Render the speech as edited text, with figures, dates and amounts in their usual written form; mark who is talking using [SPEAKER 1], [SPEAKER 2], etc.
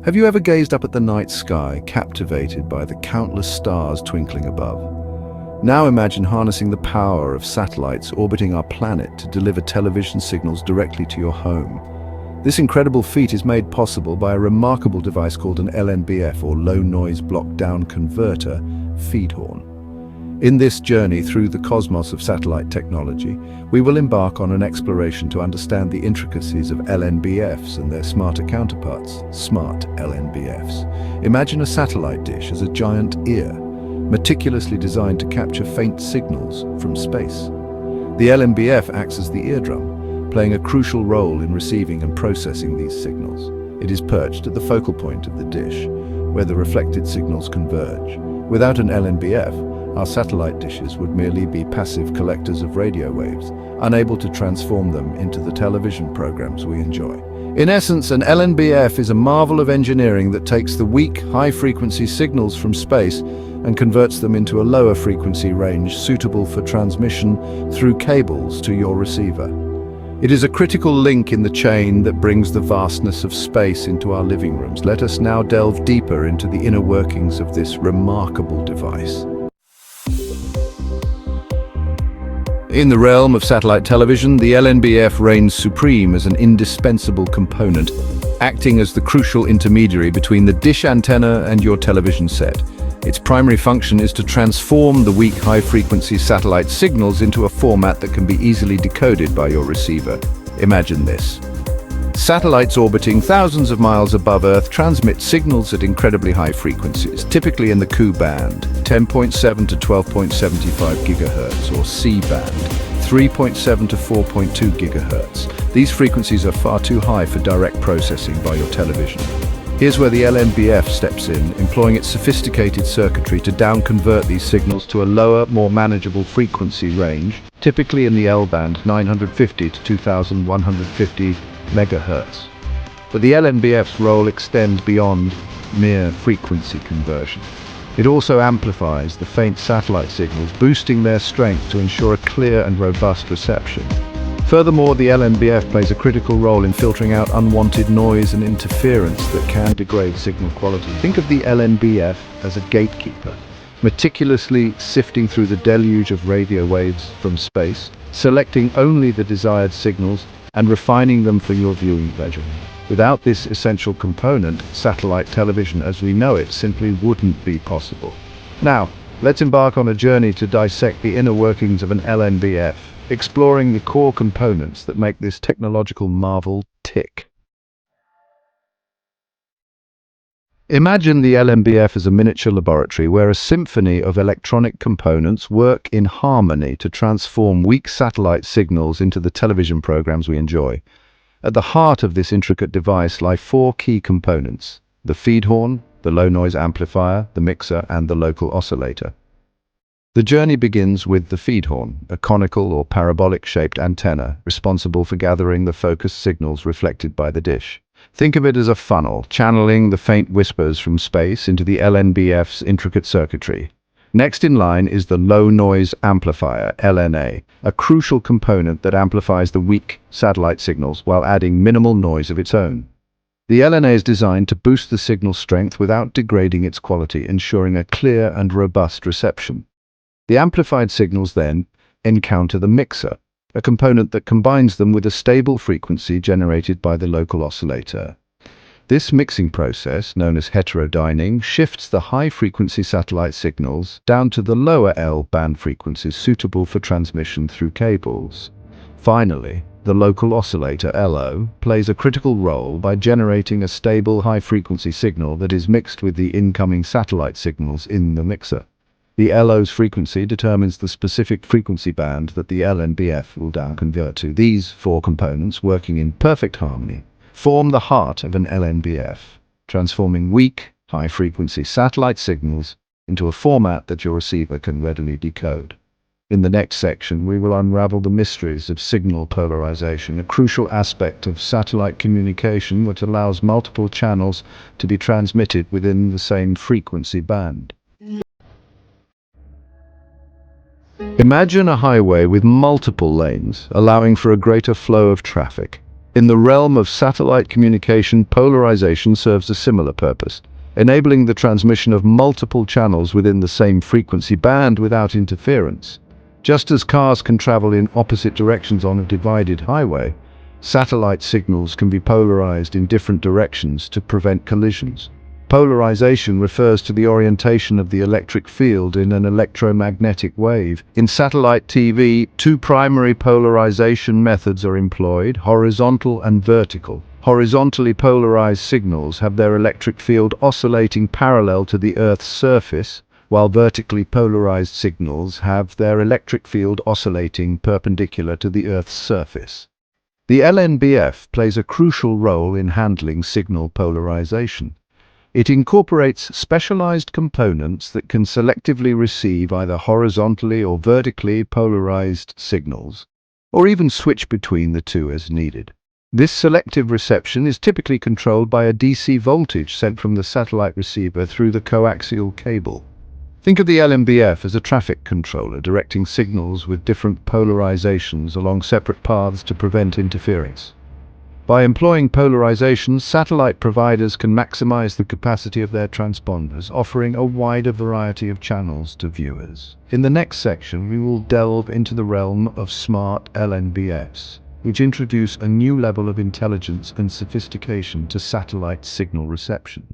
[SPEAKER 1] Have you ever gazed up at the night sky, captivated by the countless stars twinkling above? Now imagine harnessing the power of satellites orbiting our planet to deliver television signals directly to your home. This incredible feat is made possible by a remarkable device called an LNBF, or Low Noise Block Down Converter, feed horn. In this journey through the cosmos of satellite technology, we will embark on an exploration to understand the intricacies of LNBFs and their smarter counterparts, smart LNBFs. Imagine a satellite dish as a giant ear, meticulously designed to capture faint signals from space. The LNBF acts as the eardrum, playing a crucial role in receiving and processing these signals. It is perched at the focal point of the dish, where the reflected signals converge. Without an LNBF, our satellite dishes would merely be passive collectors of radio waves, unable to transform them into the television programs we enjoy. In essence, an LNBF is a marvel of engineering that takes the weak, high-frequency signals from space and converts them into a lower frequency range suitable for transmission through cables to your receiver. It is a critical link in the chain that brings the vastness of space into our living rooms. Let us now delve deeper into the inner workings of this remarkable device. In the realm of satellite television, the LNBF reigns supreme as an indispensable component, acting as the crucial intermediary between the dish antenna and your television set. Its primary function is to transform the weak high-frequency satellite signals into a format that can be easily decoded by your receiver. Imagine this. Satellites orbiting thousands of miles above Earth transmit signals at incredibly high frequencies, typically in the Ku band, 10.7 to 12.75 GHz, or C band, 3.7 to 4.2 GHz. These frequencies are far too high for direct processing by your television. Here's where the LNBF steps in, employing its sophisticated circuitry to down-convert these signals to a lower, more manageable frequency range, typically in the L band, 950 to 2150 MHz. But the LNBF's role extends beyond mere frequency conversion. It also amplifies the faint satellite signals, boosting their strength to ensure a clear and robust reception. Furthermore, the LNBF plays a critical role in filtering out unwanted noise and interference that can degrade signal quality. Think of the LNBF as a gatekeeper, meticulously sifting through the deluge of radio waves from space, selecting only the desired signals and refining them for your viewing pleasure. Without this essential component, satellite television as we know it simply wouldn't be possible. Now, let's embark on a journey to dissect the inner workings of an LNBF, exploring the core components that make this technological marvel tick. Imagine the LNBF as a miniature laboratory where a symphony of electronic components work in harmony to transform weak satellite signals into the television programs we enjoy. At the heart of this intricate device lie four key components: the feed horn, the low noise amplifier, the mixer, and the local oscillator. The journey begins with the feed horn, a conical or parabolic-shaped antenna responsible for gathering the focused signals reflected by the dish. Think of it as a funnel, channeling the faint whispers from space into the LNBF's intricate circuitry. Next in line is the low noise amplifier, LNA, a crucial component that amplifies the weak satellite signals while adding minimal noise of its own. The LNA is designed to boost the signal strength without degrading its quality, ensuring a clear and robust reception. The amplified signals then encounter the mixer, a component that combines them with a stable frequency generated by the local oscillator. This mixing process, known as heterodyning, shifts the high-frequency satellite signals down to the lower L band frequencies suitable for transmission through cables. Finally, the local oscillator, LO, plays a critical role by generating a stable high-frequency signal that is mixed with the incoming satellite signals in the mixer. The LO's frequency determines the specific frequency band that the LNBF will down-convert to. These four components, working in perfect harmony, form the heart of an LNBF, transforming weak, high-frequency satellite signals into a format that your receiver can readily decode. In the next section, we will unravel the mysteries of signal polarization, a crucial aspect of satellite communication which allows multiple channels to be transmitted within the same frequency band. Imagine a highway with multiple lanes, allowing for a greater flow of traffic. In the realm of satellite communication, polarization serves a similar purpose, enabling the transmission of multiple channels within the same frequency band without interference. Just as cars can travel in opposite directions on a divided highway, satellite signals can be polarized in different directions to prevent collisions. Polarization refers to the orientation of the electric field in an electromagnetic wave. In satellite TV, two primary polarization methods are employed: horizontal and vertical. Horizontally polarized signals have their electric field oscillating parallel to the Earth's surface, while vertically polarized signals have their electric field oscillating perpendicular to the Earth's surface. The LNBF plays a crucial role in handling signal polarization. It incorporates specialized components that can selectively receive either horizontally or vertically polarized signals, or even switch between the two as needed. This selective reception is typically controlled by a DC voltage sent from the satellite receiver through the coaxial cable. Think of the LNBF as a traffic controller directing signals with different polarizations along separate paths to prevent interference. By employing polarization, satellite providers can maximize the capacity of their transponders, offering a wider variety of channels to viewers. In the next section, we will delve into the realm of smart LNBFs, which introduce a new level of intelligence and sophistication to satellite signal reception.